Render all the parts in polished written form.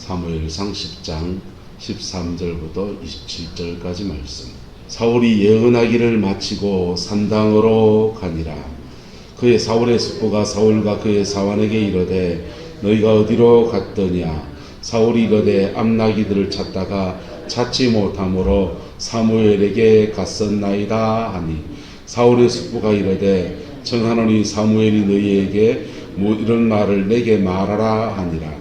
사무엘상 10장 13절부터 27절까지 말씀. 사울이 예언하기를 마치고 산당으로 가니라. 그의 사울의 숙부가 사울과 그의 사환에게 이르되 너희가 어디로 갔더냐. 사울이 이르되 암나기들을 찾다가 찾지 못하므로 사무엘에게 갔었나이다 하니, 사울의 숙부가 이르되 청하노니 사무엘이 너희에게 이런 말을 내게 말하라 하니라.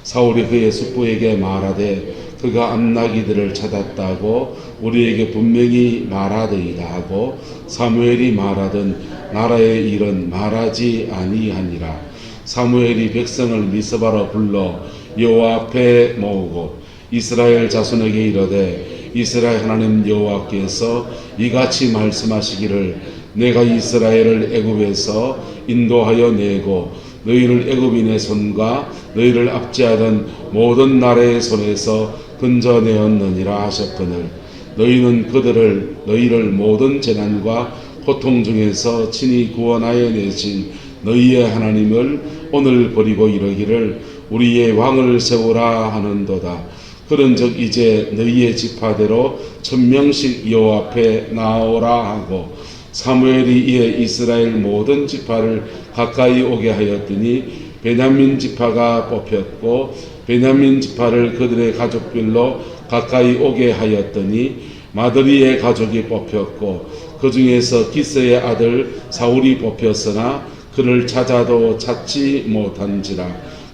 사울이 그의 숙부에게 말하되 그가 암나기들을 찾았다고 우리에게 분명히 말하되이다 하고 사무엘이 말하던 나라의 일은 말하지 아니하니라. 사무엘이 백성을 미스바로 불러 여호와 앞에 모으고 이스라엘 자손에게 이르되 이스라엘 하나님 여호와께서 이같이 말씀하시기를 내가 이스라엘을 애굽에서 인도하여 내고 너희를 애굽인의 손과 너희를 압제하던 모든 나라의 손에서 건져내었느니라 하셨거늘 너희는 너희를 모든 재난과 고통 중에서 친히 구원하여 내신 너희의 하나님을 오늘 버리고 이르기를 우리의 왕을 세우라 하는도다. 그런즉 이제 너희의 지파대로 1000명씩 여호와 앞에 나오라 하고 사무엘이 이에 이스라엘 모든 지파를 가까이 오게 하였더니 베냐민 지파가 뽑혔고 베냐민 지파를 그들의 가족별로 가까이 오게 하였더니 마드리의 가족이 뽑혔고 그 중에서 기스의 아들 사울이 뽑혔으나 그를 찾아도 찾지 못한지라.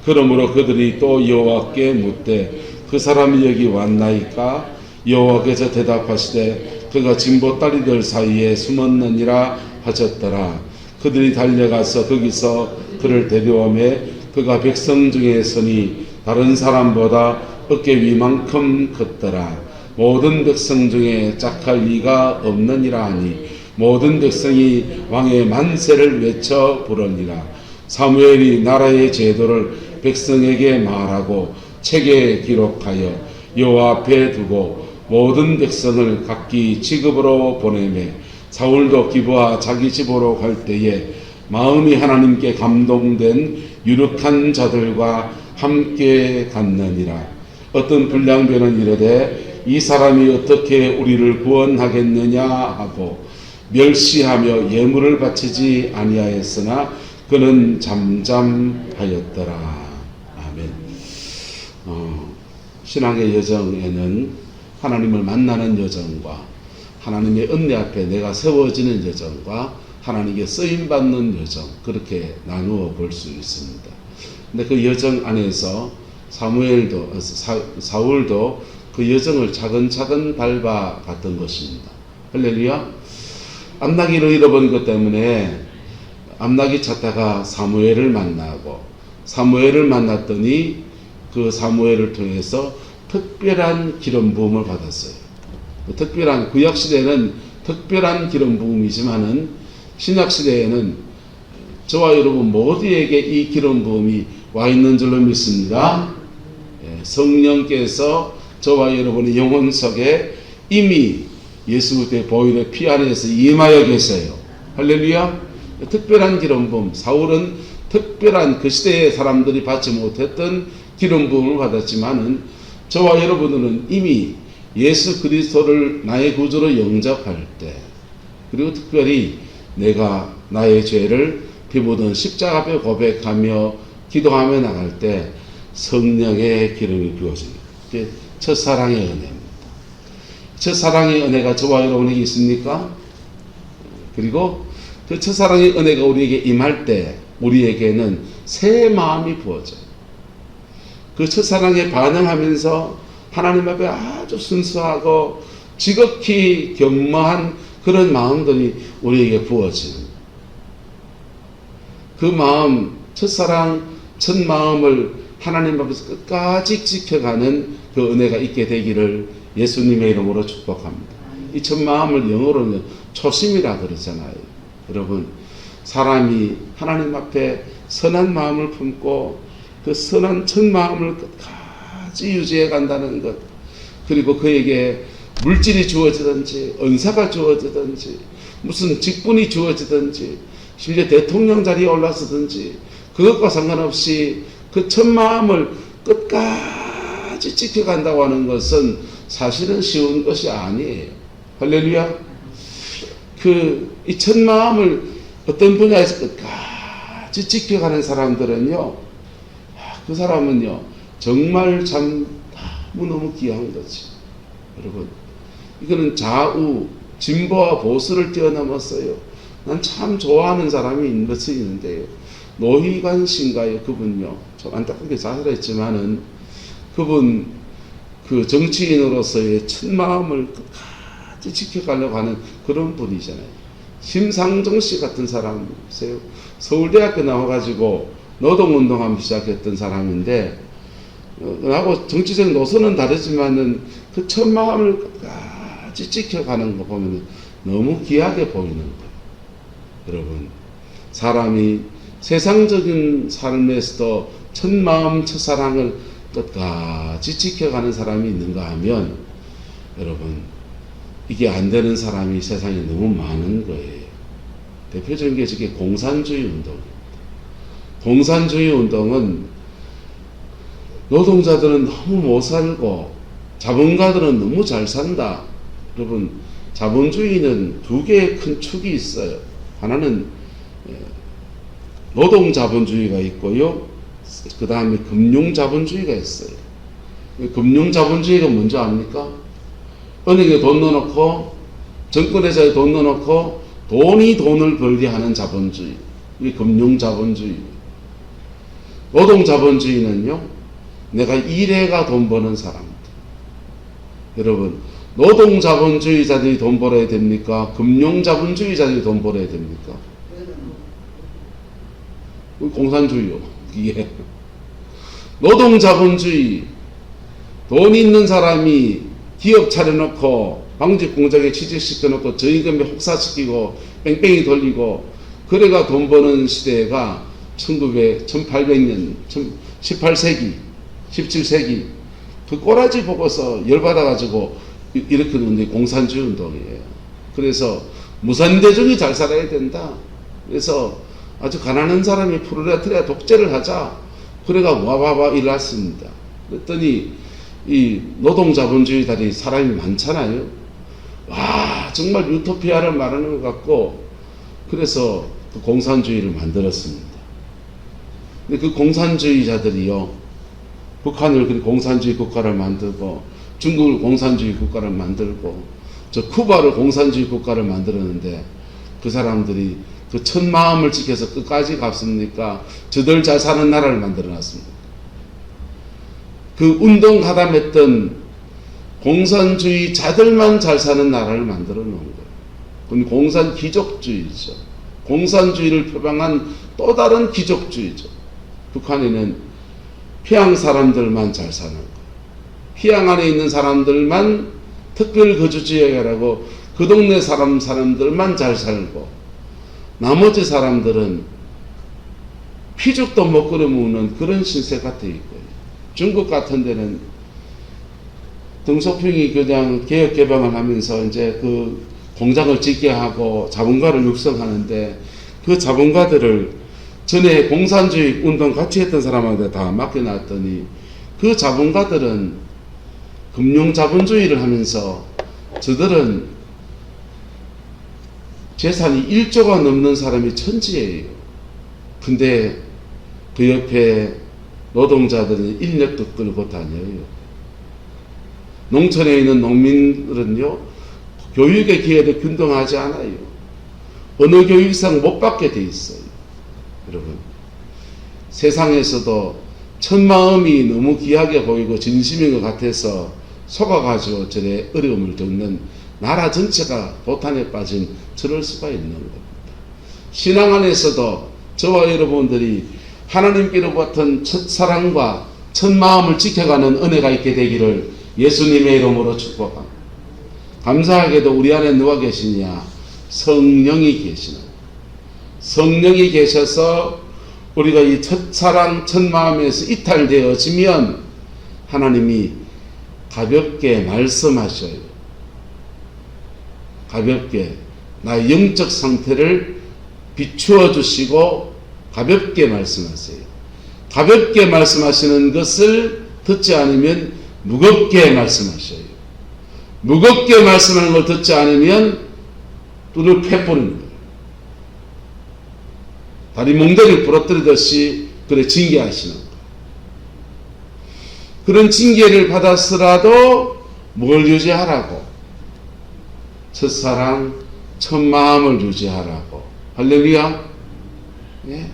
그러므로 그들이 또 여호와께 묻되 그 사람이 여기 왔나이까? 여호와께서 대답하시되 그가 진보 다리들 사이에 숨었느니라 하셨더라. 그들이 달려가서 거기서 그를 데려오매 그가 백성 중에 서니 다른 사람보다 어깨 위만큼 컸더라. 모든 백성 중에 짝할 리가 없느니라 하니 모든 백성이 왕의 만세를 외쳐 부르니라. 사무엘이 나라의 제도를 백성에게 말하고 책에 기록하여 여호와 앞에 두고 모든 백성을 각기 지급으로 보내매 사울도 기브아 자기 집으로 갈 때에 마음이 하나님께 감동된 유력한 자들과 함께 갔느니라. 어떤 불량배는 이르되 이 사람이 어떻게 우리를 구원하겠느냐 하고 멸시하며 예물을 바치지 아니하였으나 그는 잠잠하였더라. 아멘. 신앙의 여정에는 하나님을 만나는 여정과 하나님의 은혜 앞에 내가 세워지는 여정과 하나님께 쓰임받는 여정, 그렇게 나누어 볼 수 있습니다. 근데 그 여정 안에서 사울도 그 여정을 차근차근 밟아갔던 것입니다. 할렐루야. 암나기를 잃어버린 것 때문에 암나기 찾다가 사무엘을 만나고 사무엘을 만났더니 그 사무엘을 통해서 특별한 기름 부음을 받았어요. 특별한, 구약시대에는 특별한 기름 부음이지만은 신약시대에는 저와 여러분 모두에게 이 기름 부음이 와 있는 줄로 믿습니다. 성령께서 저와 여러분의 영혼 속에 이미 예수 그리스도의 보혈의 피 안에서 임하여 계세요. 할렐루야. 특별한 기름 부음. 사울은 특별한 그 시대의 사람들이 받지 못했던 기름 부음을 받았지만은 저와 여러분들은 이미 예수 그리스도를 나의 구주로 영접할 때, 그리고 특별히 내가 나의 죄를 피 묻은 십자가 앞에 고백하며 기도하며 나갈 때 성령의 기름이 부어집니다. 그게 첫사랑의 은혜입니다. 첫사랑의 은혜가 저와 여러분에게 있습니까? 그리고 그 첫사랑의 은혜가 우리에게 임할 때 우리에게는 새 마음이 부어져요. 그 첫사랑에 반응하면서 하나님 앞에 아주 순수하고 지극히 겸허한 그런 마음들이 우리에게 부어지는, 그 마음, 첫사랑, 첫 마음을 하나님 앞에서 끝까지 지켜가는 그 은혜가 있게 되기를 예수님의 이름으로 축복합니다. 이 첫 마음을 영어로는 초심이라 그러잖아요. 여러분, 사람이 하나님 앞에 선한 마음을 품고 그 선한 첫 마음을 끝까지 유지해 간다는 것, 그리고 그에게 물질이 주어지든지 은사가 주어지든지 무슨 직분이 주어지든지 심지어 대통령 자리에 올라서든지 그것과 상관없이 그 첫 마음을 끝까지 끝까지 지켜간다고 하는 것은 사실은 쉬운 것이 아니에요. 할렐루야. 이 첫 마음을 어떤 분야에서 끝까지 지켜가는 사람들은요, 그 사람은요, 정말 참 너무너무 귀한 거지. 여러분, 이거는 좌우, 진보와 보수를 뛰어넘었어요. 난 참 좋아하는 사람이 있는데요. 노희관 씨인가요? 그분요. 좀 안타깝게 자살했지만은, 그분, 그 정치인으로서의 첫 마음을 끝까지 지켜가려고 하는 그런 분이잖아요. 심상정 씨 같은 사람이세요. 서울대학교 나와가지고 노동운동하기 시작했던 사람인데, 나하고 정치적 노선은 다르지만은 그 첫 마음을 끝까지 지켜가는 거 보면 너무 귀하게 보이는 거예요. 여러분, 사람이 세상적인 삶에서도 첫 마음, 첫 사랑을 끝까지 지켜가는 사람이 있는가 하면, 여러분, 이게 안 되는 사람이 세상에 너무 많은 거예요. 대표적인 게 저게 공산주의 운동입니다. 공산주의 운동은 노동자들은 너무 못 살고 자본가들은 너무 잘 산다. 여러분, 자본주의는 두 개의 큰 축이 있어요. 하나는 노동자본주의가 있고요. 그 다음에 금융자본주의가 있어요. 금융자본주의가 뭔지 압니까? 은행에 돈 넣어놓고, 정권회사에 돈 넣어놓고, 돈이 돈을 벌게 하는 자본주의. 이게 금융자본주의. 노동자본주의는요, 내가 일해가 돈 버는 사람들. 여러분, 노동자본주의자들이 돈 벌어야 됩니까? 금융자본주의자들이 돈 벌어야 됩니까? 공산주의요. 이게 노동자본주의, 돈 있는 사람이 기업 차려놓고 방직 공장에 취직시켜놓고 저임금에 혹사시키고 뺑뺑이 돌리고 그래가 돈 버는 시대가 1800년, 18세기, 17세기 그 꼬라지 보고서 열받아가지고 일으키는 게 공산주의 운동이에요. 그래서 무산대중이 잘 살아야 된다. 그래서 아주 가난한 사람이 프롤레타리아 독재를 하자. 그래가 와와와 일났습니다. 그랬더니 이 노동자본주의자들이 사람이 많잖아요. 와, 정말 유토피아를 말하는 것 같고, 그래서 그 공산주의를 만들었습니다. 근데 그 공산주의자들이요, 북한을 공산주의 국가를 만들고, 중국을 공산주의 국가를 만들고, 저 쿠바를 공산주의 국가를 만들었는데, 그 사람들이 그 첫 마음을 지켜서 끝까지 갔습니까? 저들 잘 사는 나라를 만들어 놨습니다. 그 운동 가담했던 공산주의자들만 잘 사는 나라를 만들어 놓은 거예요. 그건 공산 귀족주의죠. 공산주의를 표방한 또 다른 귀족주의죠. 북한에는 평양 사람들만 잘 사는 거예요. 평양 안에 있는 사람들만 특별 거주지역이라고 그 동네 사람들만 잘 살고 나머지 사람들은 피죽도 못 끌어모으는 그런 신세가 돼 있고요. 중국 같은 데는 등소평이 그냥 개혁 개방을 하면서 이제 그 공장을 짓게 하고 자본가를 육성하는데 그 자본가들을 전에 공산주의 운동 같이 했던 사람한테 다 맡겨놨더니 그 자본가들은 금융자본주의를 하면서 저들은 재산이 1조가 넘는 사람이 천지예요. 근데 그 옆에 노동자들은 인력도 끌고 다녀요. 농촌에 있는 농민들은요, 교육의 기회도 균등하지 않아요. 어느 교육상 못 받게 돼 있어요. 여러분, 세상에서도 첫 마음이 너무 귀하게 보이고 진심인 것 같아서 속아가지고 저래 어려움을 겪는 나라 전체가 도탄에 빠진 저럴 수가 있는 겁니다. 신앙 안에서도 저와 여러분들이 하나님께로부터 첫 사랑과 첫 마음을 지켜가는 은혜가 있게 되기를 예수님의 이름으로 축복합니다. 감사하게도 우리 안에 누가 계시냐? 성령이 계시는. 성령이 계셔서 우리가 이 첫사랑, 첫마음에서 이탈되어지면 하나님이 가볍게 말씀하셔요. 가볍게 나의 영적 상태를 비추어 주시고 가볍게 말씀하세요. 가볍게 말씀하시는 것을 듣지 않으면 무겁게 말씀하셔요. 무겁게 말씀하는 걸 듣지 않으면 뚜를 패버리는 거예요. 다리 몽둥이를 부러뜨리듯이 그래 징계하시는 거예요. 그런 징계를 받았으라도 뭘 유지하라고? 첫사랑, 첫마음을 유지하라고. 할렐루야. 예.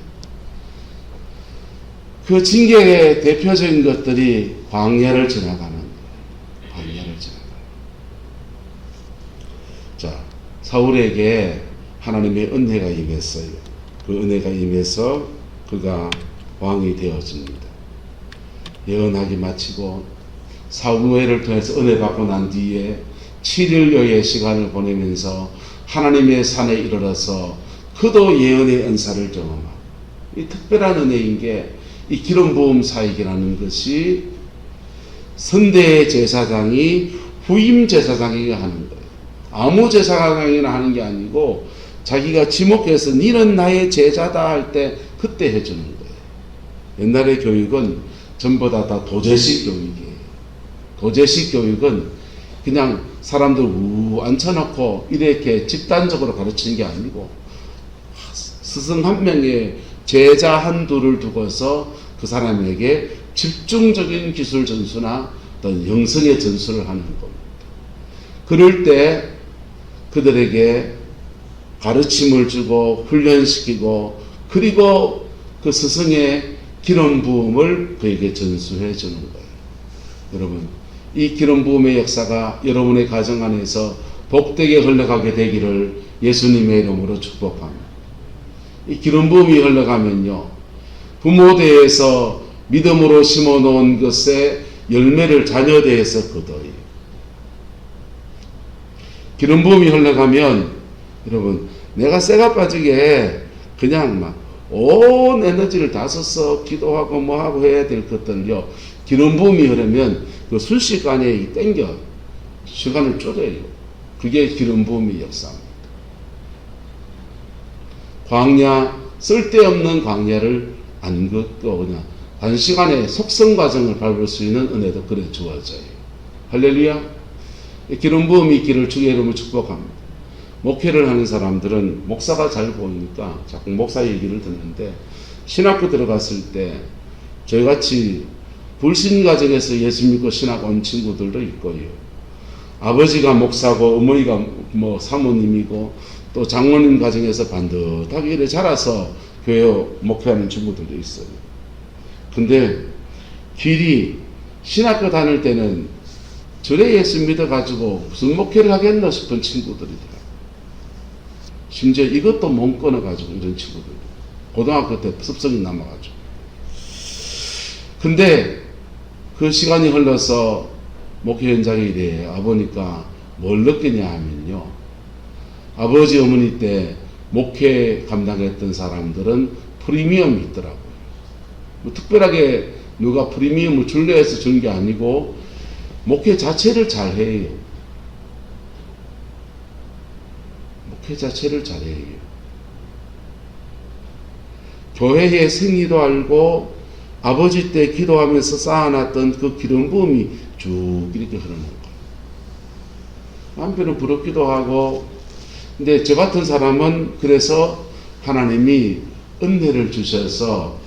그 징계의 대표적인 것들이 광야를 지나가는 거예요. 광야를 지나가는 거예요. 자, 사울에게 하나님의 은혜가 임했어요. 그 은혜가 임해서 그가 왕이 되어집니다. 예언하기 마치고 사무엘을 통해서 은혜 받고 난 뒤에 7일여의 시간을 보내면서 하나님의 산에 이르러서 그도 예언의 은사를 경험하고, 이 특별한 은혜인 게 이 기름 부음 사역이라는 것이 선대 제사장이 후임 제사장에게 하는 거예요. 아무 제사장이나 하는 게 아니고 자기가 지목해서 니는 나의 제자다 할 때 그때 해주는 거예요. 옛날의 교육은 전부 다 도제식 교육이에요. 도제식 교육은 그냥 사람들 앉혀놓고 이렇게 집단적으로 가르치는 게 아니고 스승 한 명의 제자 한두를 두고서 그 사람에게 집중적인 기술 전수나 어떤 영성의 전수를 하는 겁니다. 그럴 때 그들에게 가르침을 주고 훈련시키고 그리고 그 스승의 기름 부음을 그에게 전수해 주는 거예요. 여러분, 이 기름 부음의 역사가 여러분의 가정 안에서 복되게 흘러가게 되기를 예수님의 이름으로 축복합니다. 이 기름 부음이 흘러가면요, 부모대에서 믿음으로 심어놓은 것에 열매를 자녀대에서 거둬요. 기름 부음이 흘러가면 여러분, 내가 쇠가 빠지게 그냥 막 온 에너지를 다 써서 기도하고 뭐하고 해야 될 것들요, 기름 부음이 흐르면 그 순식간에 땡겨 시간을 줄여요. 그게 기름 부음의 역사입니다. 광야, 쓸데없는 광야를 안 걷고 그냥 단시간에 속성 과정을 밟을 수 있는 은혜도 그래 주어져요. 할렐루야. 기름 부음이 있기를 주의 이름으로 축복합니다. 목회를 하는 사람들은 목사가 잘 보이니까 자꾸 목사 얘기를 듣는데, 신학교 들어갔을 때 저희같이 불신 가정에서 예수 믿고 신학 온 친구들도 있고요. 아버지가 목사고 어머니가 뭐 사모님이고 또 장모님 가정에서 반듯하게 이래 자라서 교회 목회하는 친구들도 있어요. 근데 길이 신학교 다닐 때는 저래 예수 믿어가지고 무슨 목회를 하겠나 싶은 친구들이더라. 심지어 이것도 못 끊어가지고 이런 친구들. 고등학교 때 습성이 남아가지고. 근데 그 시간이 흘러서 목회 현장에 이래 아보니까 뭘 느끼냐 하면요, 아버지 어머니 때 목회 감당했던 사람들은 프리미엄이 있더라고요. 뭐 특별하게 누가 프리미엄을 줄려 해서 준 게 아니고 목회 자체를 잘해요. 목회 자체를 잘해요. 교회의 생리도 알고 아버지 때 기도하면서 쌓아놨던 그 기름 부음이 쭉 이렇게 흐르는 거예요. 한편은 부럽기도 하고, 근데 저 같은 사람은 그래서 하나님이 은혜를 주셔서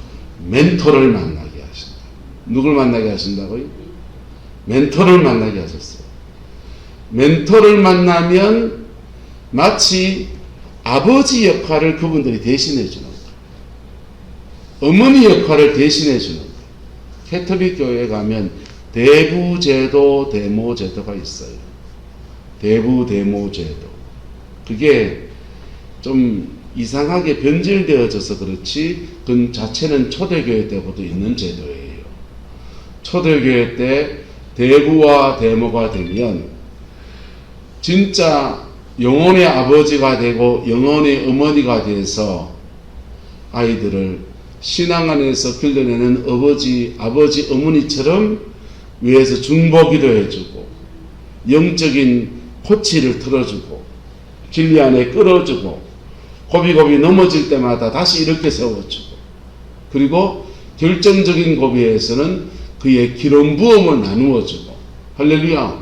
멘토를 만나게 하신다. 누굴 만나게 하신다고요? 멘토를 만나게 하셨어요. 멘토를 만나면 마치 아버지 역할을 그분들이 대신해 주는 거예요. 어머니 역할을 대신해 주는 거예요. 캐톨릭 교회에 가면 대부제도, 대모제도가 있어요. 대부, 대모제도. 그게 좀 이상하게 변질되어져서 그렇지, 그 자체는 초대교회 때부터 있는 제도예요. 초대교회 때 대부와 대모가 되면 진짜 영혼의 아버지가 되고 영혼의 어머니가 돼서 아이들을 신앙 안에서 길러내는 아버지, 어머니처럼 위에서 중보기도 해주고 영적인 코치를 틀어주고 진리 안에 끌어주고 고비고비 넘어질 때마다 다시 이렇게 세워주고, 그리고 결정적인 고비에서는 그의 기름 부음을 나누어주고, 할렐루야.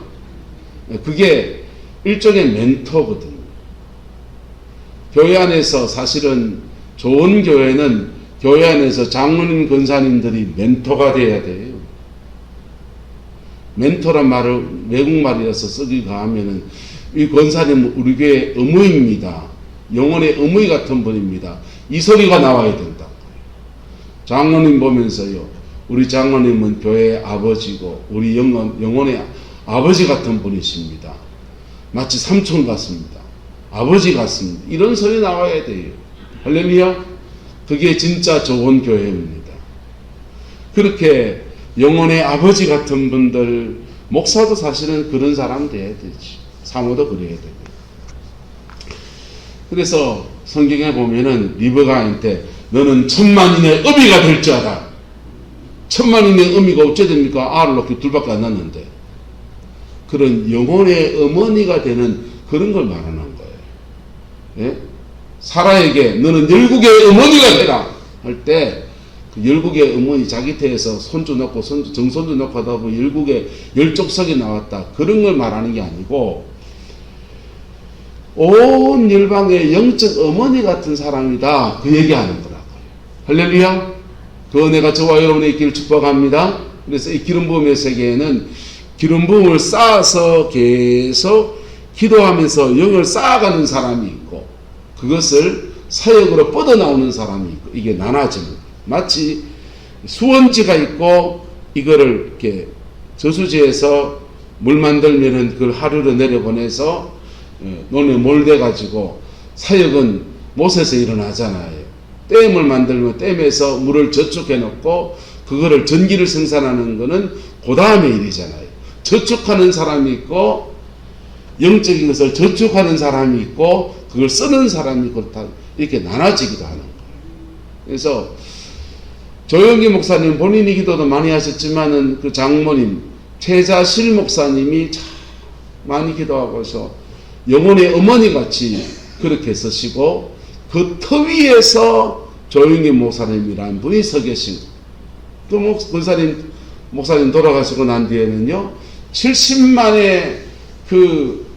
그게 일종의 멘토거든요. 교회 안에서 사실은 좋은 교회는 교회 안에서 장로님, 권사님들이 멘토가 돼야 돼요. 멘토란 말을 외국말이라서 쓰기가 하면은 이 권사님은 우리 교회 어머니입니다. 영혼의 어머니 같은 분입니다. 이 소리가 나와야 된다. 장로님 보면서요. 우리 장로님은 교회의 아버지고 우리 영혼의 아버지 같은 분이십니다. 마치 삼촌 같습니다. 아버지 같습니다. 이런 소리 나와야 돼요. 할렐루야. 그게 진짜 좋은 교회입니다. 그렇게 영혼의 아버지 같은 분들, 목사도 사실은 그런 사람 돼야 되지. 사모도 그래야 되고. 그래서 성경에 보면은 리브가한테 너는 천만인의 어미가 될 자다. 천만인의 어미가 어째 됩니까? 알을 낳기 둘밖에 안 낳는데. 그런 영혼의 어머니가 되는 그런 걸 말하는 거예요. 예? 사라에게 너는 열국의 어머니가 되라 할 때 그 열국의 어머니 자기 태에서 손주 낳고 정손주 낳고 하다 보면 열국의 열족석이 나왔다. 그런 걸 말하는 게 아니고 온 열방의 영적 어머니 같은 사람이다. 그 얘기하는 거라고요. 할렐루야. 그 은혜가 저와 여러분의 있기를 축복합니다. 그래서 이 기름 부음의 세계에는 기름 부음을 쌓아서 계속 기도하면서 영을 쌓아가는 사람이 있고 그것을 사역으로 뻗어나오는 사람이 있고 이게 나눠지는 마치 수원지가 있고 이거를 이렇게 저수지에서 물 만들면은 그걸 하루로 내려보내서 논에 몰대가지고 사역은 못에서 일어나잖아요. 댐을 만들면 댐에서 물을 저축해 놓고 그거를 전기를 생산하는 거는 그 다음의 일이잖아요. 저축하는 사람이 있고 영적인 것을 저축하는 사람이 있고 그걸 쓰는 사람이 있고 이렇게 나눠지기도 하는 거예요. 그래서 조영기 목사님 본인이 기도도 많이 하셨지만은 그 장모님 최자실 목사님이 참 많이 기도하고서 영혼의 어머니 같이 그렇게 쓰시고 그 터 위에서 조영기 목사님이라는 분이 서 계신 또 목사님 돌아가시고 난 뒤에는요 70만의 그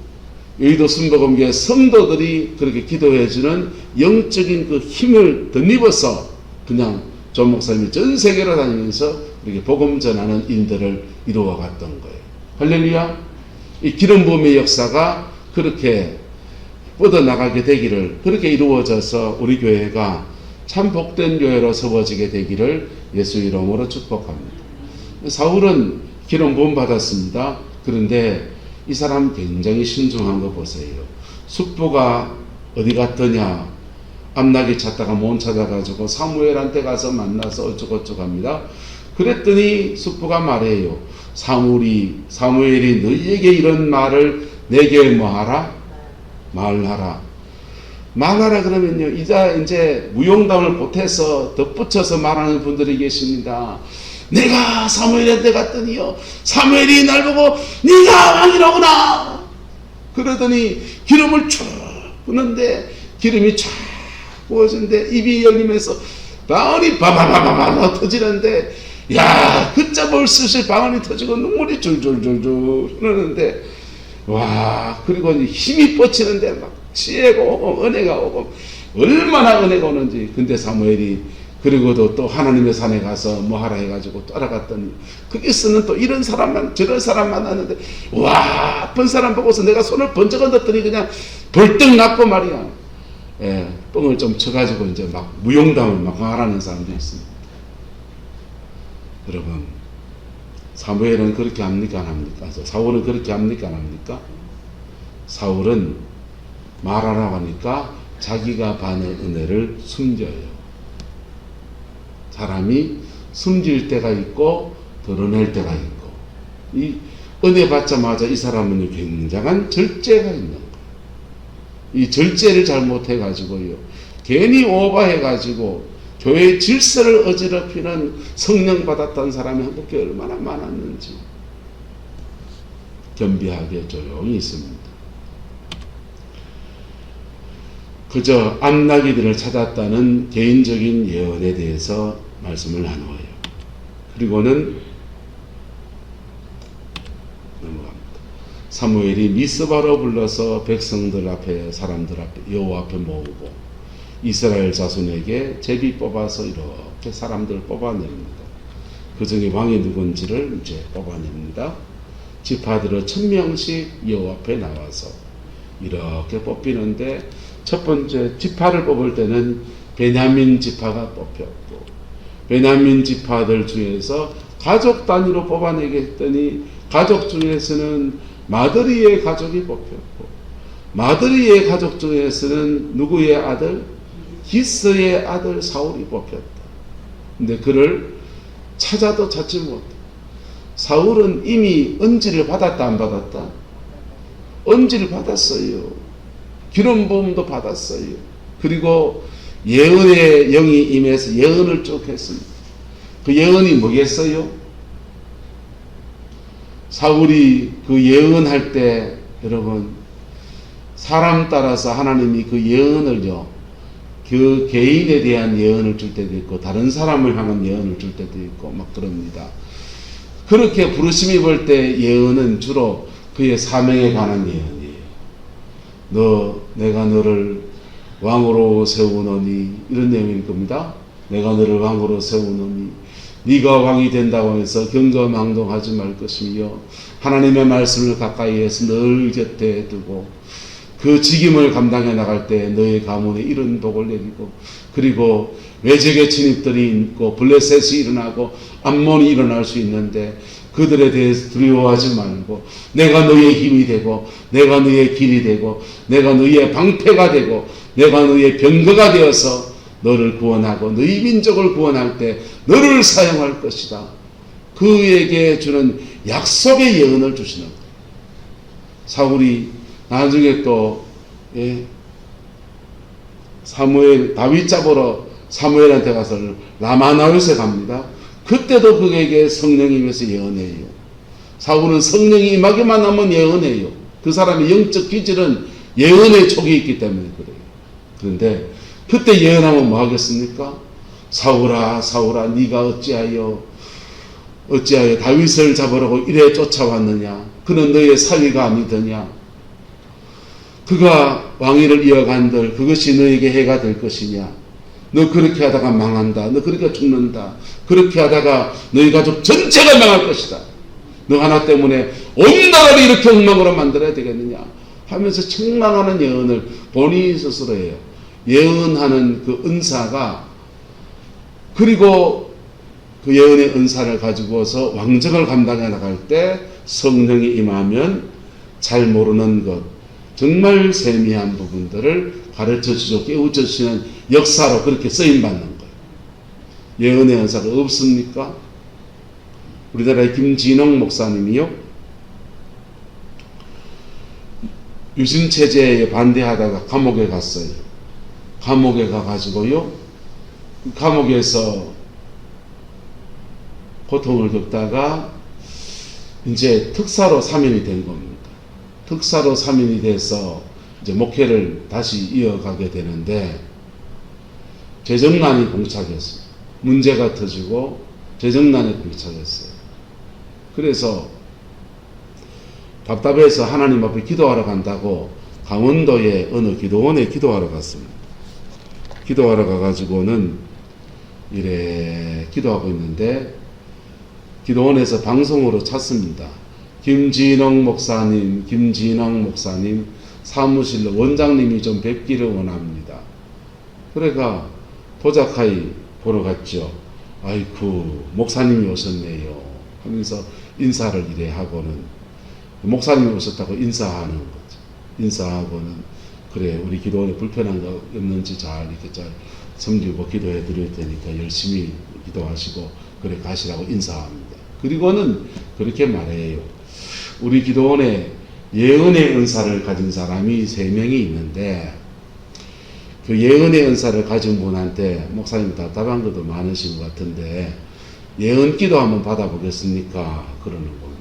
여의도 순복음교회 성도들이 그렇게 기도해주는 영적인 그 힘을 덧입어서 그냥 조 목사님이 전 세계로 다니면서 이렇게 복음 전하는 인들을 이루어 갔던 거예요. 할렐루야. 이 기름 부음의 역사가 그렇게 뻗어나가게 되기를 그렇게 이루어져서 우리 교회가 참 복된 교회로 세워지게 되기를 예수 이름으로 축복합니다. 사울은 기름 부음 받았습니다. 그런데 이 사람 굉장히 신중한 거 보세요. 숙부가 어디 갔더냐 암나귀 찾다가 못 찾아가지고 사무엘한테 가서 만나서 어쩌고저쩌고 합니다. 그랬더니 숙부가 말해요. 사무엘이 너희에게 이런 말을 내게 뭐하라? 말하라. 말하라 그러면요. 이제 무용담을 보태서 덧붙여서 말하는 분들이 계십니다. 내가 사무엘한테 갔더니요. 사무엘이 날 보고 네가 왕이라구나. 그러더니 기름을 쭉 부는데 기름이 쫙 부어지는데 입이 열리면서 방언이 바바바바바 터지는데 야 걷잡을 수시 방언이 터지고 눈물이 줄줄줄줄 흐르는데 와 그리고 힘이 뻗치는데 막 지혜가 오고 은혜가 오고 얼마나 은혜가 오는지. 근데 사무엘이 그리고도 또 하나님의 산에 가서 뭐 하라 해가지고 따라갔더니 거기서는 또 이런 사람만 저런 사람 만났는데 와 아픈 사람 보고서 내가 손을 번쩍 얹었더니 그냥 벌떡 났고 말이야. 예, 뻥을 좀 쳐가지고 이제 막 무용담을 막 하라는 사람도 있습니다. 여러분, 사무엘은 그렇게 합니까 안 합니까? 사울은 그렇게 합니까 안 합니까? 사울은 말하라고 하니까 자기가 받는 은혜를 숨겨요. 사람이 숨길 때가 있고 드러낼 때가 있고 이 은혜 받자마자 이 사람은 굉장한 절제가 있는 거예요. 이 절제를 잘못해가지고요 괜히 오버해가지고 교회의 질서를 어지럽히는 성령 받았던 사람이 한국교회 얼마나 많았는지 겸비하게 조용히 있습니다. 그저 암나귀들을 찾았다는 개인적인 예언에 대해서 말씀을 나누어요. 그리고는 넘어갑니다. 사무엘이 미스바로 불러서 백성들 앞에 사람들 앞에 여호와 앞에 모으고 이스라엘 자손에게 제비 뽑아서 이렇게 사람들을 뽑아냅니다. 그 중에 왕이 누군지를 이제 뽑아냅니다. 지파들은 1000명씩 여호와 앞에 나와서 이렇게 뽑히는데 첫 번째 지파를 뽑을 때는 베냐민 지파가 뽑혔고 베냐민 지파들 중에서 가족 단위로 뽑아내게 했더니 가족 중에서는 마드리의 가족이 뽑혔고 마드리의 가족 중에서는 누구의 아들? 기스의 아들 사울이 뽑혔다. 근데 그를 찾아도 찾지 못해. 사울은 이미 언지를 받았다 안 받았다? 언지를 받았어요. 기름 부음도 받았어요. 그리고 예언의 영이 임해서 예언을 쭉 했습니다. 그 예언이 뭐겠어요? 사울이 그 예언할 때 여러분 사람 따라서 하나님이 그 예언을요 그 개인에 대한 예언을 줄 때도 있고 다른 사람을 향한 예언을 줄 때도 있고 막 그럽니다. 그렇게 부르심이 볼 때 예언은 주로 그의 사명에 관한 예언이에요. 내가 너를 왕으로 세우노니 이런 내용일 겁니다. 내가 너를 왕으로 세우노니 네가 왕이 된다고 하면서 경거망동하지 말 것이며 하나님의 말씀을 가까이에서 늘 곁에 두고 그 직임을 감당해 나갈 때 너의 가문에 이런 복을 내리고 그리고 외적의 진입들이 있고 블레셋이 일어나고 암몬이 일어날 수 있는데 그들에 대해서 두려워하지 말고 내가 너의 힘이 되고 내가 너의 길이 되고 내가 너의 방패가 되고 내가 너의 병거가 되어서 너를 구원하고 너희 민족을 구원할 때 너를 사용할 것이다. 그에게 주는 약속의 예언을 주시는 거예요. 사울이 나중에 또 사무엘 다윗 잡으러 사무엘한테 가서 라마나웃에 갑니다. 그때도 그에게 성령이 임해서 예언해요. 사울은 성령이 임하기만 하면 예언해요. 그 사람의 영적 기질은 예언의 촉이 있기 때문에 그래요. 그런데 그때 예언하면 뭐 하겠습니까? 사울아 사울아 네가 어찌하여 다윗을 잡으라고 이래 쫓아왔느냐? 그는 너의 사위가 아니더냐? 그가 왕위를 이어간들 그것이 너에게 해가 될 것이냐? 너 그렇게 하다가 망한다. 너 그렇게 죽는다. 그렇게 하다가 너희 가족 전체가 망할 것이다. 너 하나 때문에 온 나라를 이렇게 엉망으로 만들어야 되겠느냐 하면서 책망하는 예언을 본인이 스스로 해요. 예언하는 그 은사가 그리고 그 예언의 은사를 가지고서 왕정을 감당해 나갈 때 성령이 임하면 잘 모르는 것 정말 세미한 부분들을 가르쳐 주시고 깨우쳐 주시는 역사로 그렇게 쓰임받는 거예요. 예언의 은사가 없습니까? 우리나라의 김진홍 목사님이요 유신체제에 반대하다가 감옥에 갔어요. 감옥에 가가지고요 감옥에서 고통을 겪다가 이제 특사로 사면이 된 겁니다. 특사로 사면이 돼서 이제 목회를 다시 이어가게 되는데 재정난이 봉착했어요. 문제가 터지고 재정난에 봉착했어요. 그래서 답답해서 하나님 앞에 기도하러 간다고 강원도의 어느 기도원에 기도하러 갔습니다. 기도하러 가가지고는 이래 기도하고 있는데 기도원에서 방송으로 찾습니다. 김진홍 목사님 사무실로 원장님이 좀 뵙기를 원합니다. 그래가 도자카이 보러 갔죠. 아이쿠 목사님이 오셨네요 하면서 인사를 이래 하고는 목사님이 오셨다고 인사하는 거죠. 인사하고는 그래 우리 기도원에 불편한 거 없는지 잘 이렇게 잘 섬기고 기도해 드릴 테니까 열심히 기도하시고 그래 가시라고 인사합니다. 그리고는 그렇게 말해요. 우리 기도원에 예언의 은사를 가진 사람이 3명이 있는데 그 예언의 은사를 가진 분한테 목사님 답답한 것도 많으신 것 같은데 예언 기도 한번 받아보겠습니까? 그러는 겁니다.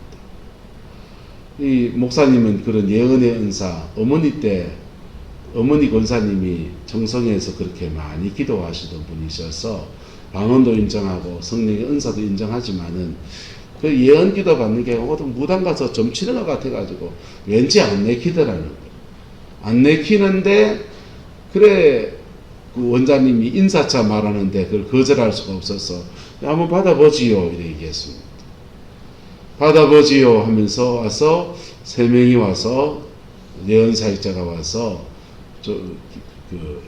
이 목사님은 그런 예언의 은사 어머니 권사님이 청성에서 그렇게 많이 기도하시던 분이셔서 방언도 인정하고 성령의 은사도 인정하지만은 그 예언 기도 받는 게 어떤 무당 가서 점치는 것 같아가지고 왠지 안 내키더라는 거예요. 안 내키는데 그래 그 원장님이 인사차 말하는데 그걸 거절할 수가 없어서 한번 받아보지요 이렇게 얘기했습니다. 받아보지요 하면서 와서 3명이 와서 예언사역자가 와서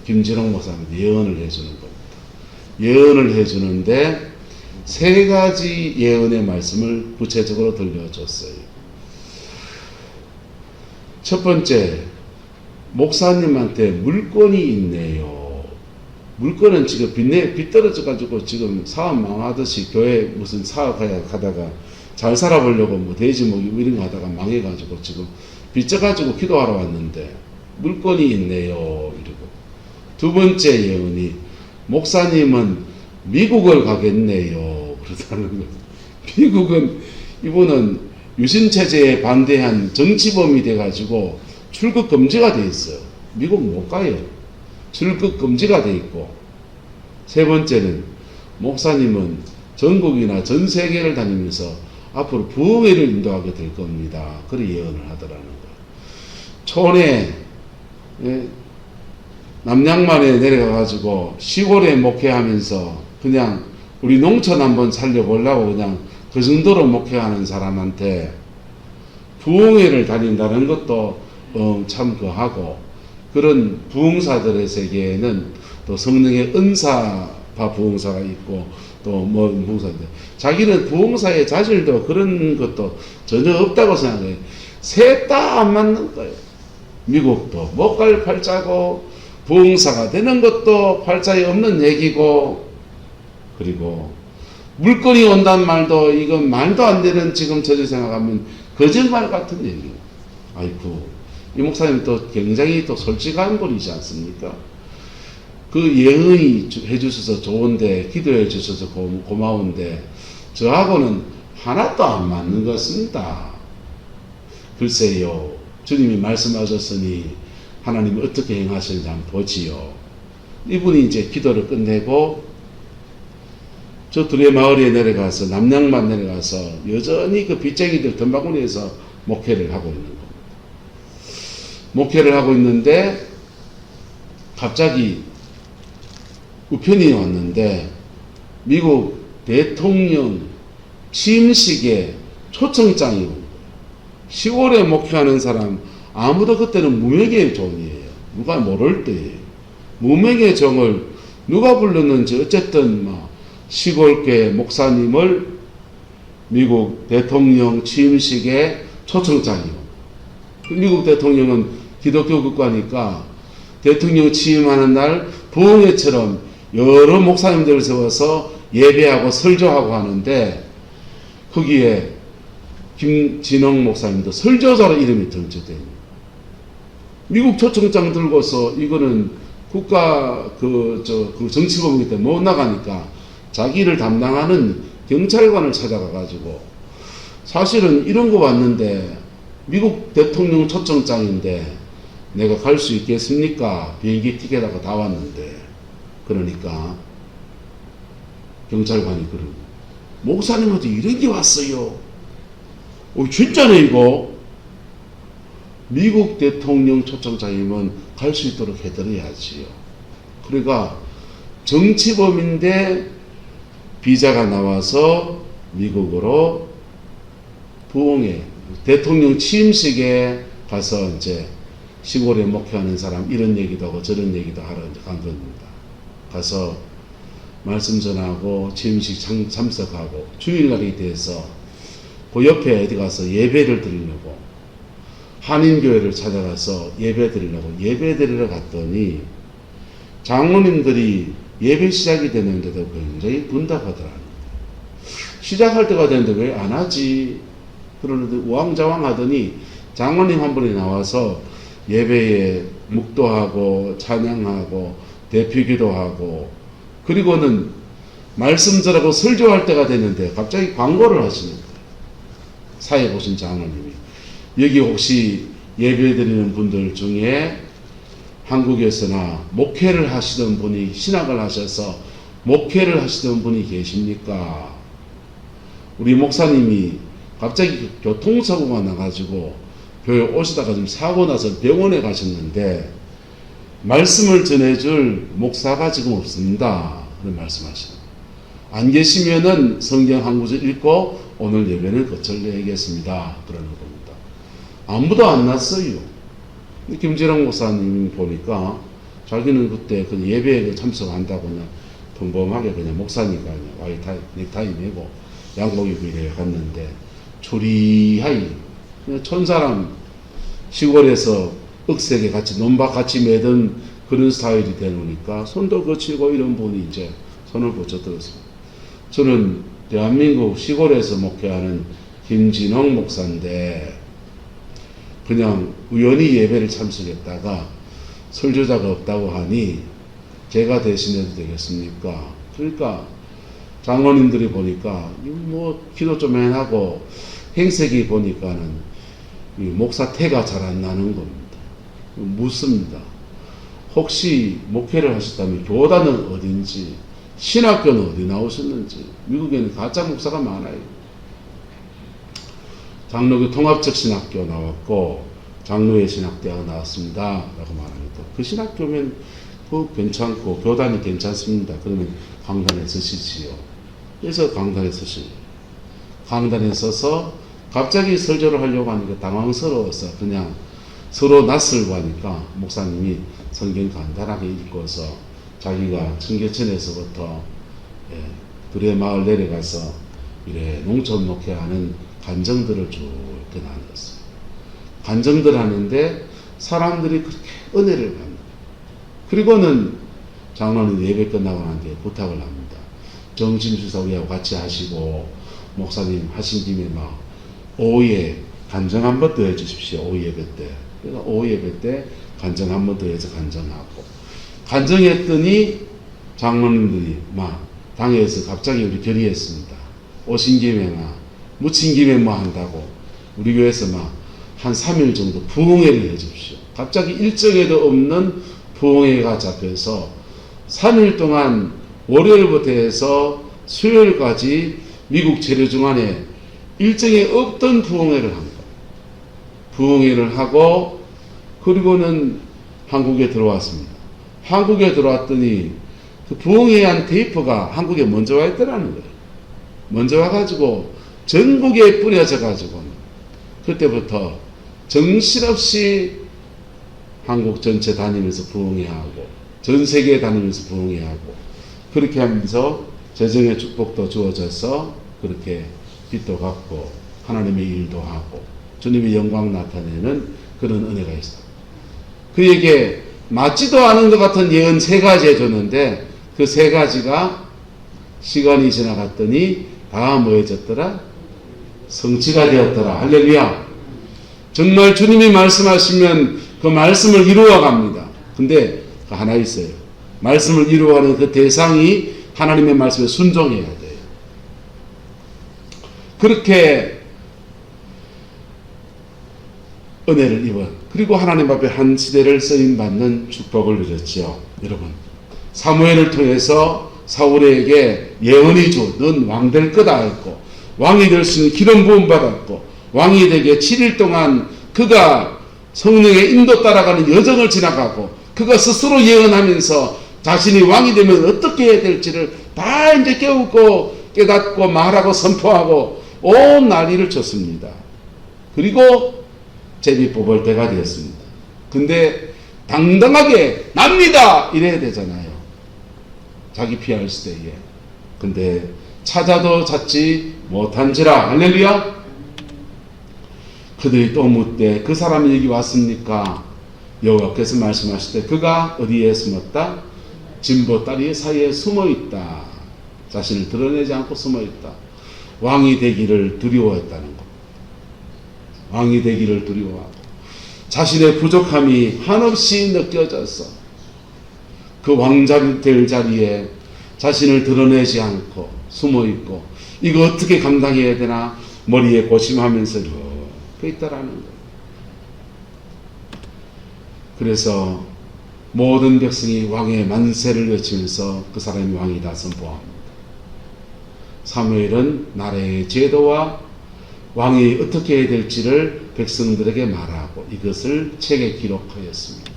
김진홍 목사님한테 예언을 해주는 겁니다. 예언을 해주는데 3가지 예언의 말씀을 구체적으로 들려줬어요. 첫 번째, 목사님한테 물건이 있네요. 물건은 지금 빚 떨어져가지고 지금 사업 망하듯이 교회 무슨 사업 하다가 잘 살아보려고 뭐 돼지 먹이 이런 거 하다가 망해가지고 지금 빚져가지고 기도하러 왔는데 물건이 있네요. 이러고. 두 번째 예언이 목사님은 미국을 가겠네요. 그러다는 거예요. 미국은 이분은 유신체제에 반대한 정치범이 돼가지고 출국 금지가 돼 있어요. 미국 못 가요. 출국 금지가 돼 있고. 세 번째는 목사님은 전국이나 전 세계를 다니면서 앞으로 부흥회를 인도하게 될 겁니다. 그런 예언을 하더라는 거예요. 촌에 남양만에 내려가가지고 시골에 목회하면서 그냥 우리 농촌 한번 살려보려고 그냥 그 정도로 목회하는 사람한테 부흥회를 다닌다는 것도 참 그하고 그런 부흥사들의 세계에는 또 성령의 은사파 부흥사가 있고 또 뭐 부흥사인데 자기는 부흥사의 자질도 그런 것도 전혀 없다고 생각해요. 셋 다 안 맞는 거예요. 미국도 못 갈 팔자고 부흥사가 되는 것도 팔자에 없는 얘기고 그리고 물건이 온단 말도 이건 말도 안 되는 지금 저를 생각하면 거짓말 같은 얘기예요. 아이고 이 목사님 또 굉장히 또 솔직한 분이지 않습니까? 그 예언이 해주셔서 좋은데 기도해 주셔서 고마운데 저하고는 하나도 안 맞는 것 같습니다. 글쎄요 주님이 말씀하셨으니 하나님이 어떻게 행하시는지 한번 보지요. 이분이 이제 기도를 끝내고 저 둘의 마을에 내려가서 남양만 내려가서 여전히 그 빚쟁이들 덤바구니에서 목회를 하고 있는 겁니다. 목회를 하고 있는데 갑자기 우편이 왔는데 미국 대통령 취임식에 초청장이 온 거예요. 시골에 목회하는 사람 아무도 그때는 무명의 종이에요. 누가 모를 때예요. 무명의 종을 누가 불렀는지 어쨌든 막 시골교회 목사님을 미국 대통령 취임식에 초청장이요. 미국 대통령은 기독교 국가니까 대통령 취임하는 날 부흥회처럼 여러 목사님들을 세워서 예배하고 설교하고 하는데 거기에 김진홍 목사님도 설교자로 이름이 등재돼요. 미국 초청장 들고서 이거는 국가 그 정치범이기 때문에 못 나가니까 자기를 담당하는 경찰관을 찾아가가지고 사실은 이런 거 왔는데 미국 대통령 초청장인데 내가 갈 수 있겠습니까? 비행기 티켓하고 다 왔는데 그러니까 경찰관이 그러고 목사님한테 이런 게 왔어요. 진짜네 이거. 미국 대통령 초청장이면 갈 수 있도록 해드려야지요. 그러니까 정치범인데 비자가 나와서 미국으로 부흥회 대통령 취임식에 가서 이제 시골에 목회하는 사람 이런 얘기도 하고 저런 얘기도 하러 간 겁니다. 가서 말씀 전하고 취임식 참석하고 주일날이 돼서 그 옆에 어디 가서 예배를 드리려고 한인교회를 찾아가서 예배 드리러 갔더니 장로님들이 예배 시작이 되는데도 굉장히 분답하더라고요. 시작할 때가 됐는데 왜 안 하지? 그러는데 우왕좌왕 하더니 장로님 한 분이 나와서 예배에 묵도하고 찬양하고 대피기도하고 그리고는 말씀 전하고 설교할 때가 됐는데 갑자기 광고를 하시는 거예요. 사회 보신 장로님이 여기 혹시 예배드리는 분들 중에 한국에서나 목회를 하시던 분이 신학을 하셔서 목회를 하시던 분이 계십니까? 우리 목사님이 갑자기 교통사고가 나가지고 교회 오시다가 좀 사고 나서 병원에 가셨는데 말씀을 전해줄 목사가 지금 없습니다. 그런 말씀하시는. 안 계시면은 성경 한 구절 읽고 오늘 예배는 거절내겠습니다. 그러는 겁니다. 아무도 안 났어요. 김지랑 목사님 보니까 자기는 그때 그 예배에 참석한다고 그냥 평범하게 그냥 목사니까 그냥 넥타이 메고 양복 입고 이래 갔는데 초리하이 그냥 촌사람 시골에서 억세게 같이 논밭 같이 매던 그런 스타일이 되니까 손도 거치고 이런 분이 이제 손을 붙여들었습니다. 저는 대한민국 시골에서 목회하는 김진홍 목사인데 그냥 우연히 예배를 참석했다가 설교자가 없다고 하니 제가 대신해도 되겠습니까? 그러니까 장로님들이 보니까 뭐 기도 좀 해하고 행색이 보니까는 목사 태가 잘 안 나는 겁니다. 묻습니다. 혹시 목회를 하셨다면 교단은 어딘지 신학교는 어디 나오셨는지. 미국에는 가짜 목사가 많아요. 장로교 통합적 신학교 나왔고 장로회 신학대학 나왔습니다 라고 말합니다. 그 신학교면 괜찮고 교단이 괜찮습니다. 그러면 강단에 서시지요. 그래서 강단에 서시. 강단에 서서 갑자기 설교를 하려고 하니까 당황스러워서 그냥 서로 낯설고 하니까 목사님이 성경 간단하게 읽고서 자기가 청계천에서부터 들의 마을 내려가서 이래 농촌 목회하는 간정들을 쭉 이렇게 나눴어요. 간정들 하는데 사람들이 그렇게 은혜를 받는. 그리고는 장로는 예배 끝나고 난 뒤에 부탁을 합니다. 정신주사 우리하고 같이 하시고 목사님 하신 김에 막 오후에 간정 한 번 더 해주십시오. 오후 예배 때. 그래서 오후 예배 때 간정 한 번 더 해서 간정하고 간정했더니 장로님들이 막 당에서 갑자기 우리 결의했습니다. 오신 김에 묻힌 김에 뭐 한다고 우리 교회에서 한 3일 정도 부흥회를 해주십시오. 갑자기 일정에도 없는 부흥회가 잡혀서 3일 동안 월요일부터 해서 수요일까지 미국 재래중앙에 일정에 없던 부흥회를 한 거예요. 부흥회를 하고 그리고는 한국에 들어왔습니다. 한국에 들어왔더니 그 부흥회에 한 테이프가 한국에 먼저 와 있더라는 거예요. 먼저 와가지고 전국에 뿌려져 가지고 그때부터 정신없이 한국 전체 다니면서 부흥회하고 전 세계 다니면서 부흥회하고 그렇게 하면서 재정의 축복도 주어져서 그렇게 빛도 갚고 하나님의 일도 하고 주님의 영광 나타내는 그런 은혜가 있어요. 그에게 맞지도 않은 것 같은 예언 3가지 해줬는데 그 3가지가 시간이 지나갔더니 다 뭐해졌더라? 성취가 되었더라. 할렐루야. 정말 주님이 말씀하시면 그 말씀을 이루어 갑니다. 근데 하나 있어요. 말씀을 이루어가는 그 대상이 하나님의 말씀에 순종해야 돼요. 그렇게 은혜를 입은 그리고 하나님 앞에 한 시대를 쓰임받는 축복을 누렸지요. 여러분 사무엘을 통해서 사울에게 예언이 주 넌 왕 될 거다 했고 왕이 될 수 있는 기름 부음 받았고 왕이 되게 7일 동안 그가 성령의 인도 따라가는 여정을 지나가고 그가 스스로 예언하면서 자신이 왕이 되면 어떻게 해야 될지를 다 이제 깨닫고 말하고 선포하고 온 난리를 쳤습니다. 그리고 제비 뽑을 때가 되었습니다. 근데 당당하게 납니다 이래야 되잖아요. 자기 피할 때에. 근데 찾아도 찾지 못한지라. 할렐루야. 그들이 또 묻되 그 사람이 여기 왔습니까? 여호와께서 말씀하실 때 그가 어디에 숨었다? 진보 다리 사이에 숨어있다. 자신을 드러내지 않고 숨어있다. 왕이 되기를 두려워했다는 것. 왕이 되기를 두려워하고 자신의 부족함이 한없이 느껴져서 그 왕자 될 자리에 자신을 드러내지 않고 숨어있고 이거 어떻게 감당해야 되나 머리에 고심하면서 이렇게 있다라는 거예요. 그래서 모든 백성이 왕의 만세를 외치면서 그 사람이 왕이다 선포합니다. 사무엘은 나라의 제도와 왕이 어떻게 해야 될지를 백성들에게 말하고 이것을 책에 기록하였습니다.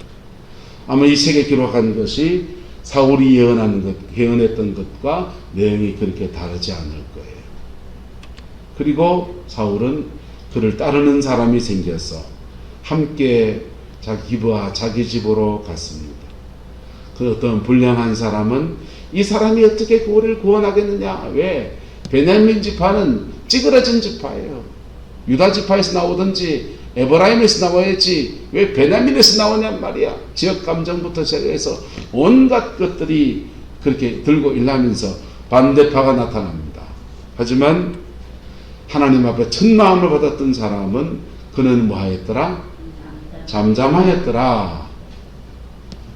아마 이 책에 기록한 것이 사울이 예언했던 것과 내용이 그렇게 다르지 않을 거예요. 그리고 사울은 그를 따르는 사람이 생겨서 함께 자기 집으로 갔습니다. 그 어떤 불량한 사람은 이 사람이 어떻게 그를 구원하겠느냐? 왜? 베냐민 지파는 찌그러진 지파예요. 유다 지파에서 나오든지 에브라임에서 나와야지 왜 베냐민에서 나오냔 말이야. 지역 감정부터 시작해서 온갖 것들이 그렇게 들고 일하면서 반대파가 나타납니다. 하지만 하나님 앞에 첫 마음을 받았던 사람은 그는 뭐 하였더라? 잠잠하였더라.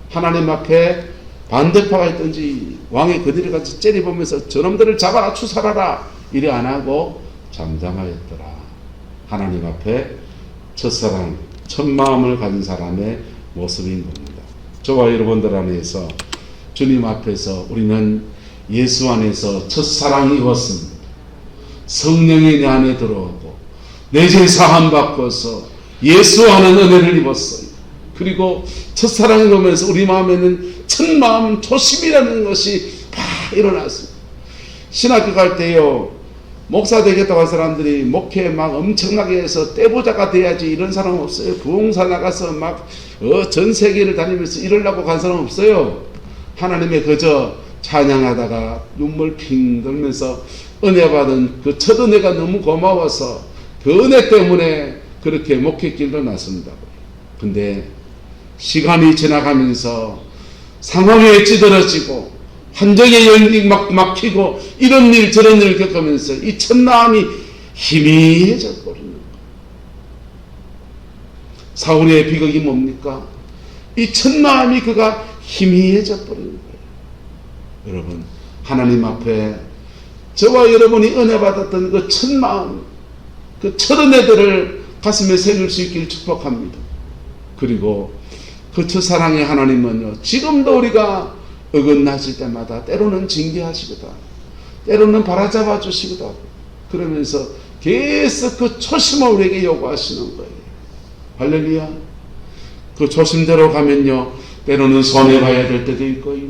하나님 앞에 반대파가 있든지 왕의 그들을 같이 째려보면서 저놈들을 잡아라 추살하라 이래 안 하고 잠잠하였더라. 하나님 앞에 첫사랑 첫 마음을 가진 사람의 모습인 겁니다. 저와 여러분들 안에서 주님 앞에서 우리는 예수 안에서 첫사랑이 이었습니다. 성령이 내 안에 들어오고 내 죄 사함 받고서 예수 하는 은혜를 입었어요. 그리고 첫사랑을 보면서 우리 마음에는 첫 마음 초심이라는 것이 팍 일어났습니다. 신학교 갈 때요, 목사 되겠다고 한 사람들이 목회 막 엄청나게 해서 떼부자가 돼야지 이런 사람 없어요. 부흥사 나가서 막 전 세계를 다니면서 이러려고 간 사람 없어요. 하나님의 그저 찬양하다가 눈물 핑 들면서 은혜 받은 그 첫 은혜가 너무 고마워서 그 은혜 때문에 그렇게 목회길도 났습니다. 근데 시간이 지나가면서 상황에 찌들어지고 한정의 열이 막 막히고 이런 일 저런 일을 겪으면서 이 첫마음이 희미해져 버리는 거예요. 사울의 비극이 뭡니까? 이 첫마음이 그가 희미해져 버리는 거예요. 여러분, 하나님 앞에 저와 여러분이 은혜 받았던 그 첫마음, 그 첫은혜들을 가슴에 새길 수 있길 축복합니다. 그리고 그 첫사랑의 하나님은요, 지금도 우리가 어긋나실 때마다 때로는 징계하시거든, 때로는 바라잡아 주시거든, 그러면서 계속 그 초심을 우리에게 요구하시는 거예요. 할렐루야. 그 초심대로 가면요, 때로는 손해봐야 될 때도 있고요,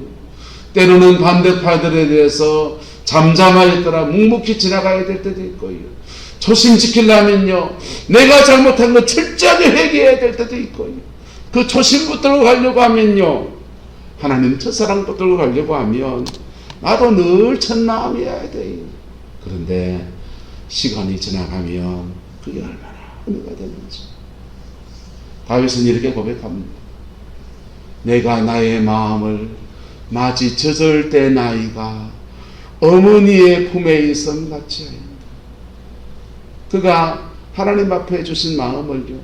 때로는 반대파들에 대해서 잠잠하였더라 묵묵히 지나가야 될 때도 있고요, 초심 지키려면요 내가 잘못한 거 철저하게 회개해야 될 때도 있고요, 그 초심 붙들고 가려고 하면요, 하나님 첫사랑 붙들고 가려고 하면 나도 늘 첫마음이어야 돼요. 그런데 시간이 지나가면 그게 얼마나 은혜가 되는지 다윗은 이렇게 고백합니다. 내가 나의 마음을 마치 젖을 때 나이가 어머니의 품에 있음 같이 하였다. 그가 하나님 앞에 주신 마음을요,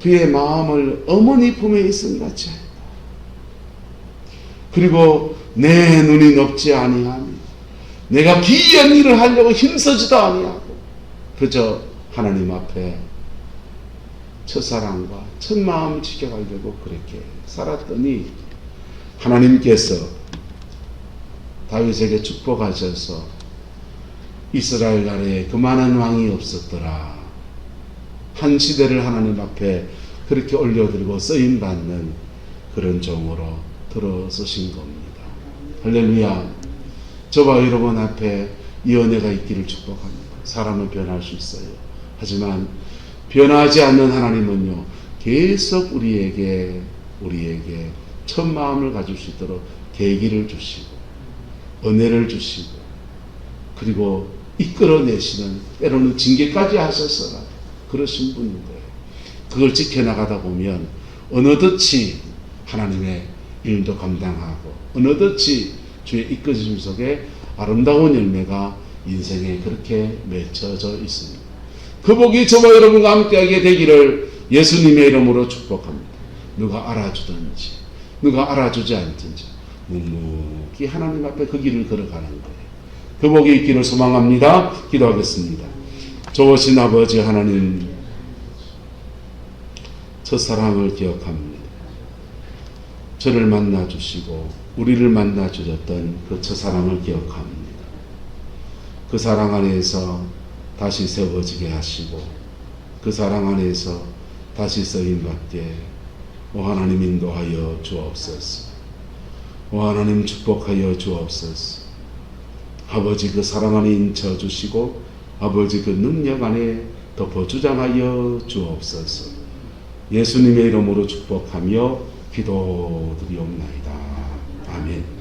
그의 마음을 어머니 품에 있음 같이 하였다. 그리고 내 눈이 높지 아니하며 내가 기이한 일을 하려고 힘쓰지도 아니하고 그저 하나님 앞에 첫사랑과 첫마음 지켜가려고 그렇게 살았더니 하나님께서 다윗에게 축복하셔서 이스라엘 나라에 그만한 왕이 없었더라. 한 시대를 하나님 앞에 그렇게 올려드리고 쓰임받는 그런 종으로 들어서신 겁니다. 할렐루야. 저와 여러분 앞에 이 은혜가 있기를 축복합니다. 사람은 변할 수 있어요. 하지만 변하지 않는 하나님은요, 계속 우리에게 첫 마음을 가질 수 있도록 계기를 주시고 은혜를 주시고 그리고 이끌어내시는, 때로는 징계까지 하셔서 그러신 분인 거예요. 그걸 지켜나가다 보면 어느덧이 하나님의 일도 감당하고 어느덧이 주의 이끌어주심 속에 아름다운 열매가 인생에 그렇게 맺혀져 있습니다. 그 복이 저와 여러분과 함께하게 되기를 예수님의 이름으로 축복합니다. 누가 알아주든지 누가 알아주지 않든지 묵묵히 하나님 앞에 그 길을 걸어가는 거예요. 그 복이 있기를 소망합니다. 기도하겠습니다. 좋으신 아버지 하나님, 첫사랑을 기억합니다. 저를 만나주시고 우리를 만나주셨던 그 첫사랑을 기억합니다. 그 사랑 안에서 다시 세워지게 하시고 그 사랑 안에서 다시 쓰임받게 하나님 인도하여 주옵소서. 하나님 축복하여 주옵소서. 아버지 그 사랑 안에 인쳐주시고 아버지 그 능력 안에 덮어 주장하여 주옵소서. 예수님의 이름으로 축복하며 기도드리옵나이다. 아멘.